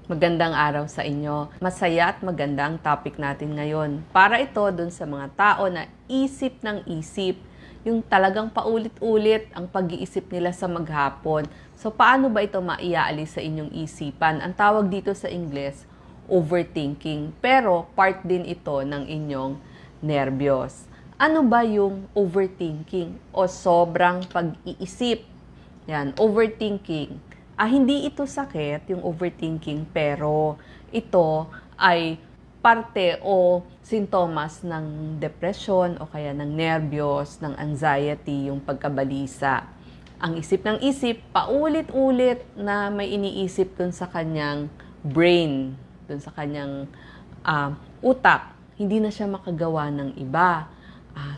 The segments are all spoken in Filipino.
Magandang araw sa inyo. Masaya at magandang topic natin ngayon. Para ito dun sa mga tao na isip ng isip, yung talagang paulit-ulit ang pag-iisip nila sa maghapon. So, paano ba ito maiaalis sa inyong isipan? Ang tawag dito sa Ingles, overthinking. Pero, part din ito ng inyong nervyos. Ano ba yung overthinking o sobrang pag-iisip? Yan, overthinking. Hindi ito sakit, yung overthinking, pero ito ay parte o sintomas ng depression o kaya ng nervyos, ng anxiety, yung pagkabalisa. Ang isip ng isip, paulit-ulit na may iniisip dun sa kanyang brain, dun sa kanyang utak. Hindi na siya makagawa ng iba.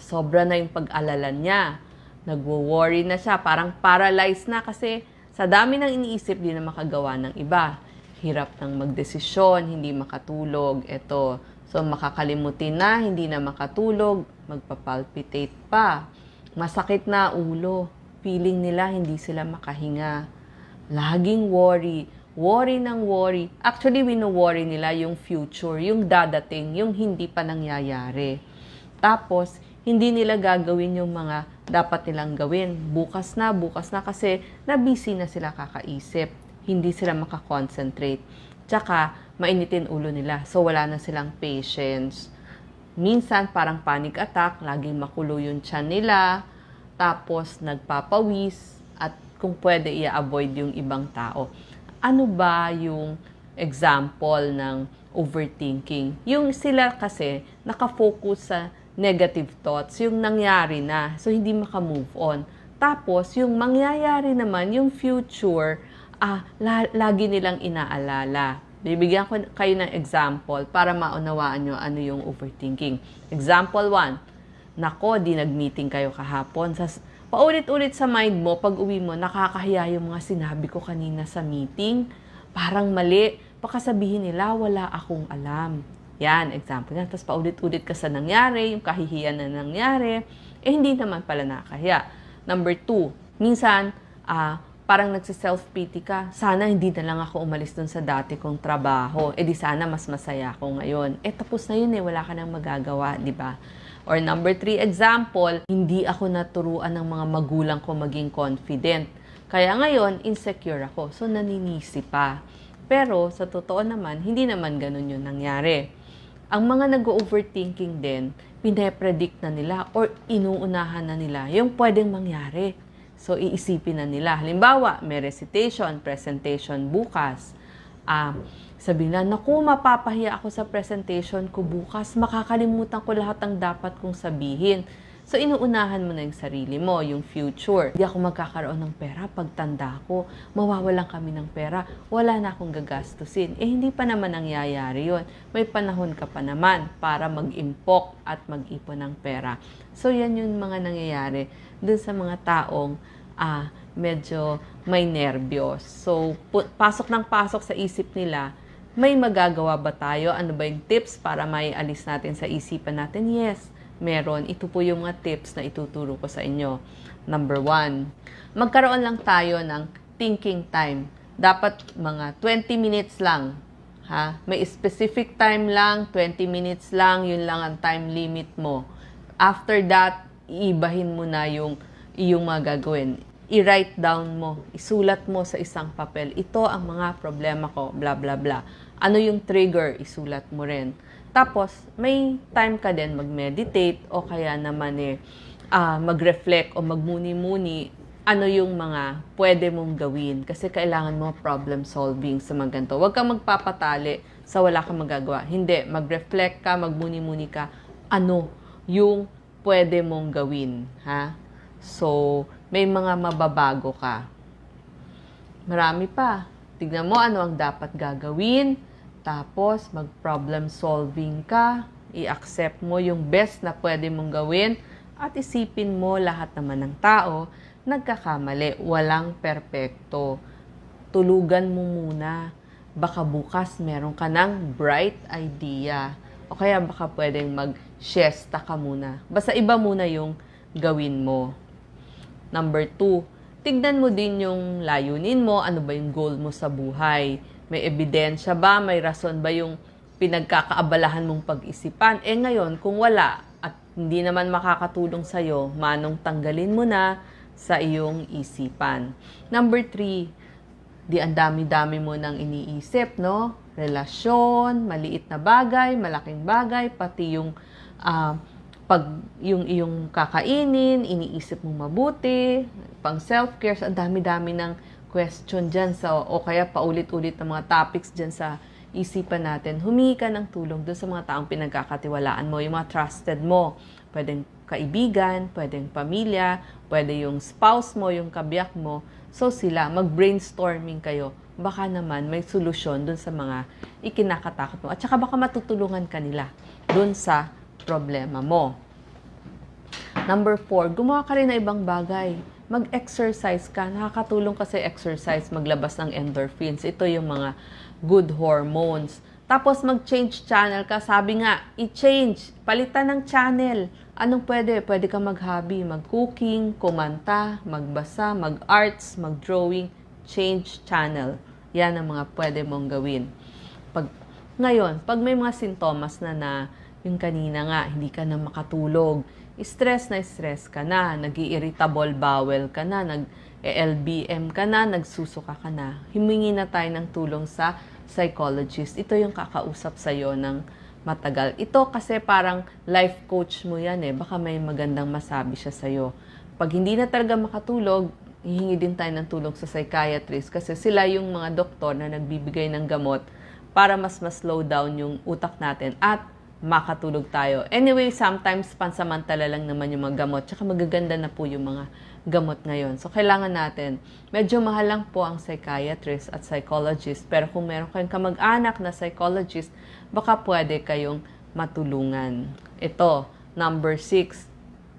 Sobra na yung pag-alala niya. Nagwo-worry na siya, parang paralyzed na kasi sa dami ng iniisip, di na makagawa ng iba. Hirap ng magdesisyon, hindi makatulog. Ito, so makakalimutin na, hindi na makatulog, magpapalpitate pa. Masakit na ulo, feeling nila hindi sila makahinga. Laging worry, worry ng worry. Actually, wino-worry nila yung future, yung dadating, yung hindi pa nangyayari. Tapos, hindi nila gagawin yung mga dapat nilang gawin. Bukas na kasi na-busy na sila kakaisip. Hindi sila makakonsentrate. Tsaka, mainitin ulo nila. So, wala na silang patience. Minsan, parang panic attack. Laging makulo yung tiyan nila. Tapos, nagpapawis. At kung pwede, i-avoid yung ibang tao. Ano ba yung example ng overthinking? Yung sila kasi, nakafocus sa negative thoughts, yung nangyari na. So, hindi maka-move on. Tapos, yung mangyayari naman, yung future, lagi nilang inaalala. Bibigyan ko kayo ng example para maunawaan nyo ano yung overthinking. Example 1. Nako, di nag-meeting kayo kahapon. Paulit-ulit sa mind mo, pag uwi mo, nakakahiya yung mga sinabi ko kanina sa meeting. Parang mali. Baka sabihin nila, wala akong alam. Yan, example yan. Tapos paulit-ulit ka sa nangyari, yung kahihiyan na nangyari, hindi naman pala nakakahiya. Number 2, minsan, parang nagsi-self-pity ka, sana hindi na lang ako umalis dun sa dati kong trabaho. Di sana mas masaya ako ngayon. Tapos na yun wala ka nang magagawa, di ba? Or number 3 example, hindi ako naturuan ng mga magulang ko maging confident. Kaya ngayon, insecure ako. So, naninisi pa. Pero, sa totoo naman, hindi naman ganun yun nangyari. Ang mga nag-overthinking din, pine-predict na nila or inuunahan na nila yung pwedeng mangyari. So, iisipin na nila. Halimbawa, may recitation, presentation bukas. Sabihin na, naku, mapapahiya ako sa presentation ko bukas. Makakalimutan ko lahat ng dapat kong sabihin. So, inuunahan mo na yung sarili mo, yung future. Hindi ako magkakaroon ng pera pagtanda ko. Mawawalan kami ng pera. Wala na akong gagastusin. Hindi pa naman nangyayari yun. May panahon ka pa naman para mag-impok at mag-ipon ng pera. So, yan yung mga nangyayari dun sa mga taong medyo may nervyos. So, pasok ng pasok sa isip nila, may magagawa ba tayo? Ano ba yung tips para may alis natin sa isipan natin? Yes, meron. Ito po yung mga tips na ituturo ko sa inyo. Number 1, magkaroon lang tayo ng thinking time. Dapat mga 20 minutes lang. May specific time lang, 20 minutes lang, yun lang ang time limit mo. After that, iibahin mo na yung mga gagawin. I-write down mo, isulat mo sa isang papel. Ito ang mga problema ko, blah, blah, blah. Ano yung trigger, isulat mo rin. Tapos, may time ka din mag-meditate o kaya naman mag-reflect o magmuni-muni ano yung mga pwede mong gawin. Kasi kailangan mo problem solving sa mga ganito. Huwag kang magpapatali sa wala kang magagawa. Hindi, mag-reflect ka, magmuni-muni ka. Ano yung pwede mong gawin. So, may mga mababago ka. Marami pa. Tignan mo ano ang dapat gagawin. Tapos, mag-problem solving ka, i-accept mo yung best na pwede mong gawin, at isipin mo lahat naman ng tao, nagkakamali, walang perpekto. Tulugan mo muna. Baka bukas meron ka ng bright idea. O kaya baka pwedeng mag-siesta ka muna. Basta iba muna yung gawin mo. Number 2, tignan mo din yung layunin mo, ano ba yung goal mo sa buhay. May ebidensya ba? May rason ba yung pinagkakaabalahan mong pag-isipan? Ngayon, kung wala at hindi naman makakatulong sa'yo, manong tanggalin mo na sa iyong isipan. Number 3, di ang dami-dami mo nang iniisip, no? Relasyon, maliit na bagay, malaking bagay, pati yung yung iyong kakainin, iniisip mo mabuti, pang self-care, ang dami-dami ng question dyan o kaya paulit-ulit ng mga topics dyan sa isipan natin. Humingi ka ng tulong doon sa mga taong pinagkakatiwalaan mo, yung mga trusted mo. Pwedeng kaibigan, pwedeng pamilya, pwede yung spouse mo, yung kabiyak mo. So sila, mag-brainstorming kayo. Baka naman may solusyon dun sa mga ikinakatakot mo. At saka baka matutulungan ka nila dun sa problema mo. Number 4, gumawa ka rin ng ibang bagay. Mag-exercise ka. Nakakatulong kasi exercise, maglabas ng endorphins. Ito yung mga good hormones. Tapos mag-change channel ka. Sabi nga, i-change. Palitan ng channel. Anong pwede? Pwede ka mag-hobby, mag-cooking, kumanta, magbasa, mag-arts, mag-drawing. Change channel. Yan ang mga pwede mong gawin. Ngayon, pag may mga sintomas na yung kanina nga, hindi ka na makatulog, stress ka na, nag-irritable bowel ka na, nag-LBM ka na, nagsusuka ka na, himingi na tayo ng tulong sa psychologist. Ito yung kakausap sa'yo ng matagal. Ito kasi parang life coach mo yan baka may magandang masabi siya sa'yo. Pag hindi na talaga makatulog, hihingi din tayo ng tulong sa psychiatrist kasi sila yung mga doktor na nagbibigay ng gamot para mas slow down yung utak natin at makatulog tayo. Anyway, sometimes pansamantala lang naman yung mga gamot. Tsaka magaganda na po yung mga gamot ngayon. So, kailangan natin. Medyo mahal lang po ang psychiatrist at psychologist. Pero kung meron kayong kamag-anak na psychologist, baka pwede kayong matulungan. Ito, number 6,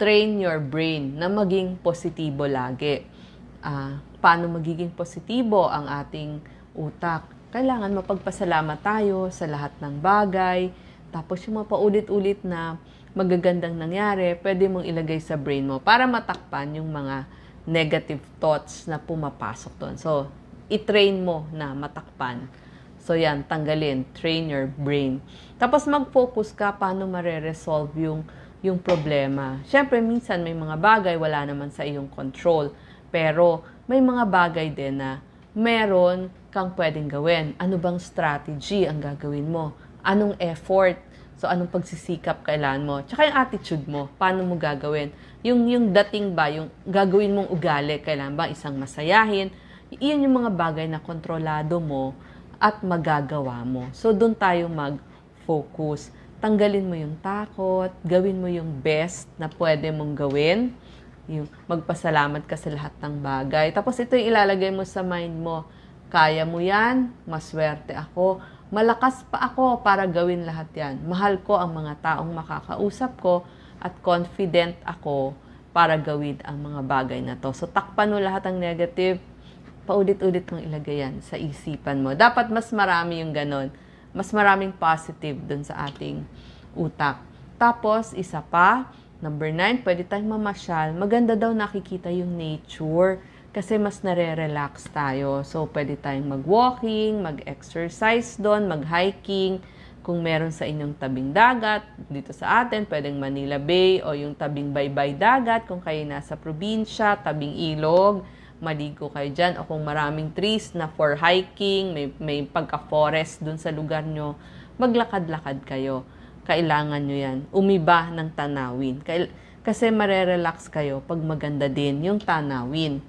train your brain na maging positibo lagi. Paano magiging positibo ang ating utak? Kailangan mapagpasalamat tayo sa lahat ng bagay. Tapos yung mga paulit-ulit na magagandang nangyari, pwede mong ilagay sa brain mo para matakpan yung mga negative thoughts na pumapasok doon. So, i-train mo na matakpan. So, yan, tanggalin. Train your brain. Tapos mag-focus ka paano mare-resolve yung problema. Siyempre, minsan may mga bagay wala naman sa iyong control. Pero, may mga bagay din na meron kang pwedeng gawin. Ano bang strategy ang gagawin mo? Anong effort? So, anong pagsisikap kailangan mo? Tsaka yung attitude mo, paano mo gagawin? Yung dating ba, yung gagawin mong ugali, kailangan ba isang masayahin? Iyon yung mga bagay na kontrolado mo at magagawa mo. So, doon tayo mag-focus. Tanggalin mo yung takot, gawin mo yung best na pwede mong gawin. Yung magpasalamat ka sa lahat ng bagay. Tapos ito yung ilalagay mo sa mind mo. Kaya mo yan, maswerte ako. Malakas pa ako para gawin lahat yan. Mahal ko ang mga taong makakausap ko at confident ako para gawin ang mga bagay na to. So, takpan mo lahat ng negative. Paulit-ulit mong ilagay yan sa isipan mo. Dapat mas marami yung ganon. Mas maraming positive dun sa ating utak. Tapos, isa pa, number 9, pwede tayong mamasyal. Maganda daw nakikita yung nature. Kasi mas nare-relax tayo. So, pwede tayong mag-walking, mag-exercise doon, mag-hiking. Kung meron sa inyong tabing dagat, dito sa atin, pwedeng Manila Bay o yung tabing baybay dagat. Kung kayo nasa probinsya, tabing ilog, maligo kayo dyan. O kung maraming trees na for hiking, may pagka-forest doon sa lugar nyo, maglakad-lakad kayo. Kailangan nyo yan. Umiba ng tanawin. Kasi marerelax kayo pag maganda din yung tanawin.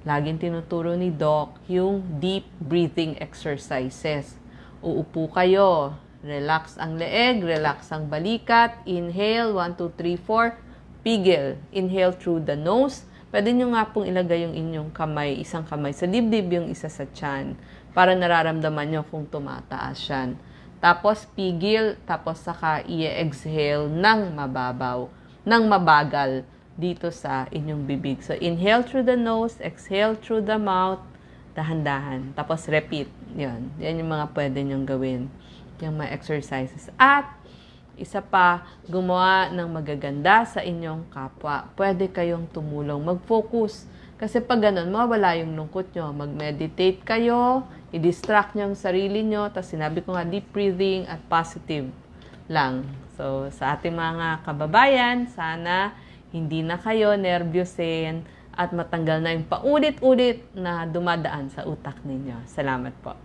Laging tinuturo ni Doc yung deep breathing exercises. Uupo kayo, relax ang leeg, relax ang balikat, inhale, 1, 2, 3, 4, pigil. Inhale through the nose. Pwede nyo nga pong ilagay yung inyong kamay, isang kamay sa dibdib, yung isa sa tiyan, para nararamdaman nyo kung tumataas yan. Tapos pigil, tapos saka i-exhale ng mababaw, ng mabagal dito sa inyong bibig. So, inhale through the nose, exhale through the mouth, dahan-dahan. Tapos, repeat. Yan. Yan yung mga pwede nyong gawin. Yung mga exercises. At, isa pa, gumawa ng magaganda sa inyong kapwa. Pwede kayong tumulong, mag-focus. Kasi pag ganun, mawala yung lungkot nyo. Mag-meditate kayo, i-distract nyo ang sarili nyo. Tapos sinabi ko nga, deep breathing at positive lang. So, sa ating mga kababayan, sana hindi na kayo nervyusin at matanggal na yung paulit-ulit na dumadaan sa utak ninyo. Salamat po.